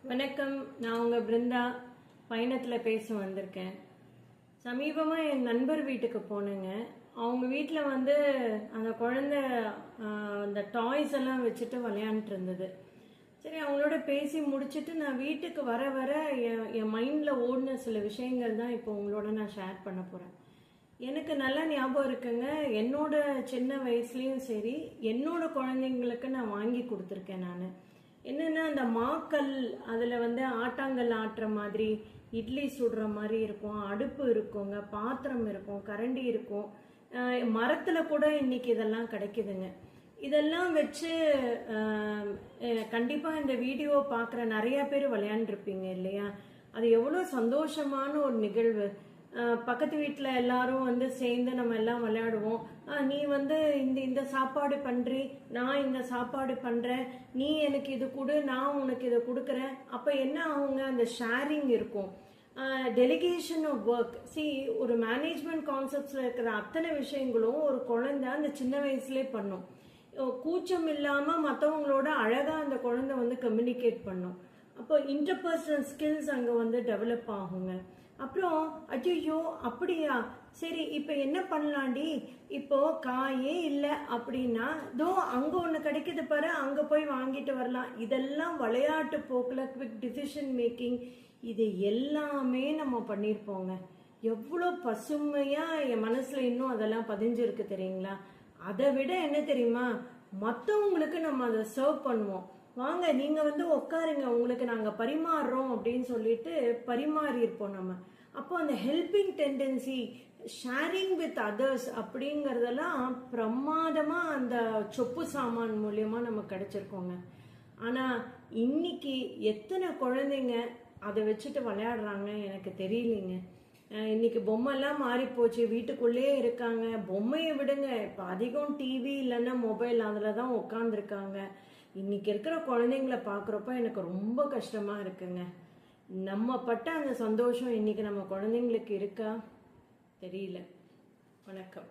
வணக்கம். நான் உங்கள் பிருந்தா பயணத்தில் பேச வந்திருக்கேன். சமீபமாக என் நண்பர் வீட்டுக்கு போனேங்க. அவங்க வீட்டில் அந்த குழந்தை அந்த டாய்ஸ் எல்லாம் வச்சுட்டு விளையாண்டுட்டு இருந்தது. சரி, அவங்களோட பேசி முடிச்சுட்டு நான் வீட்டுக்கு வர வர என் மைண்டில் ஓடின சில விஷயங்கள் தான் இப்போ உங்களோட நான் ஷேர் பண்ண போகிறேன். எனக்கு நல்லா ஞாபகம் இருக்குங்க. என்னோட சின்ன வயசுலேயும் சரி, என்னோட குழந்தைங்களுக்கு நான் வாங்கி கொடுத்துருக்கேன். நான் என்னன்னா, அந்த மாக்கல் அதில் ஆட்டாங்கல் ஆட்டுற மாதிரி, இட்லி சுடுற மாதிரி இருக்கும், அடுப்பு இருக்குங்க, பாத்திரம் இருக்கும், கரண்டி இருக்கும், மரத்தில் கூட இன்னைக்கு இதெல்லாம் கிடைக்குதுங்க. இதெல்லாம் வச்சு கண்டிப்பாக இந்த வீடியோ பார்க்குற நிறைய பேர் விளையாண்டுருப்பீங்க இல்லையா? அது எவ்வளோ சந்தோஷமான ஒரு நிகழ்வு. பக்கத்து வீட்டில் எல்லாரும் சேர்ந்து நம்ம எல்லாம் விளையாடுவோம். நீ இந்த சாப்பாடு பண்றி, நான் இந்த சாப்பாடு பண்றேன், நீ எனக்கு இது கொடு, நான் உனக்கு இதை கொடுக்குறேன். அப்ப என்ன ஆகுங்க, அந்த ஷேரிங் இருக்கும், டெலிகேஷன் ஆஃப் ஒர்க். ஒரு மேனேஜ்மெண்ட் கான்செப்ட்ஸ்ல இருக்கிற அத்தனை விஷயங்களும் ஒரு குழந்தை அந்த சின்ன வயசுலேயே பண்ணும். கூச்சம் இல்லாம மற்றவங்களோட அழகா அந்த குழந்தை கம்யூனிகேட் பண்ணும். அப்போ இன்டர்பர்சனல் ஸ்கில்ஸ் அங்கே டெவலப் ஆகுங்க. அப்புறம் ஐயோ அப்படியா, சரி இப்போ என்ன பண்ணலாண்டி, இப்போ காயே இல்லை அப்படின்னா தோ அங்கே ஒன்று கிடைக்குது பாரு, அங்கே போய் வாங்கிட்டு வரலாம். இதெல்லாம் விளையாட்டு போக்கில் குவிக் டிசிஷன் மேக்கிங், இது எல்லாமே நம்ம பண்ணியிருப்போங்க. எவ்வளோ பசுமையாக என் மனசில் இன்னும் அதெல்லாம் பதிஞ்சிருக்கு தெரியுங்களா? அதை விட என்ன தெரியுமா, மற்றவங்களுக்கு நம்ம அதை சர்வ் பண்ணுவோம். வாங்க நீங்க உட்காருங்க, உங்களுக்கு நாங்க பரிமாறுறோம் அப்படின்னு சொல்லிட்டு பரிமாறி இருப்போம் நம்ம. அப்போ அந்த helping tendency, sharing with others அப்படிங்கறதெல்லாம் பிரமாதமா அந்த சொப்பு சாமான் மூலியமா நமக்கு கிடைச்சிருக்கோங்க. ஆனா இன்னைக்கு எத்தனை குழந்தைங்க அதை வச்சுட்டு விளையாடுறாங்க எனக்கு தெரியலைங்க. இன்னைக்கு பொம்மைலாம் மாறி போச்சு, வீட்டுக்குள்ளேயே இருக்காங்க. பொம்மையை விடுங்க, இப்போ அதிகம் டிவி இல்லைன்னா மொபைல், அதில் தான் உட்காந்துருக்காங்க. இன்னைக்கு இருக்கிற குழந்தைங்கள பார்க்குறப்ப எனக்கு ரொம்ப கஷ்டமா இருக்குங்க. நம்ம பட்ட அந்த சந்தோஷம் இன்னைக்கு நம்ம குழந்தைங்களுக்கு இருக்கா தெரியல. வணக்கம்.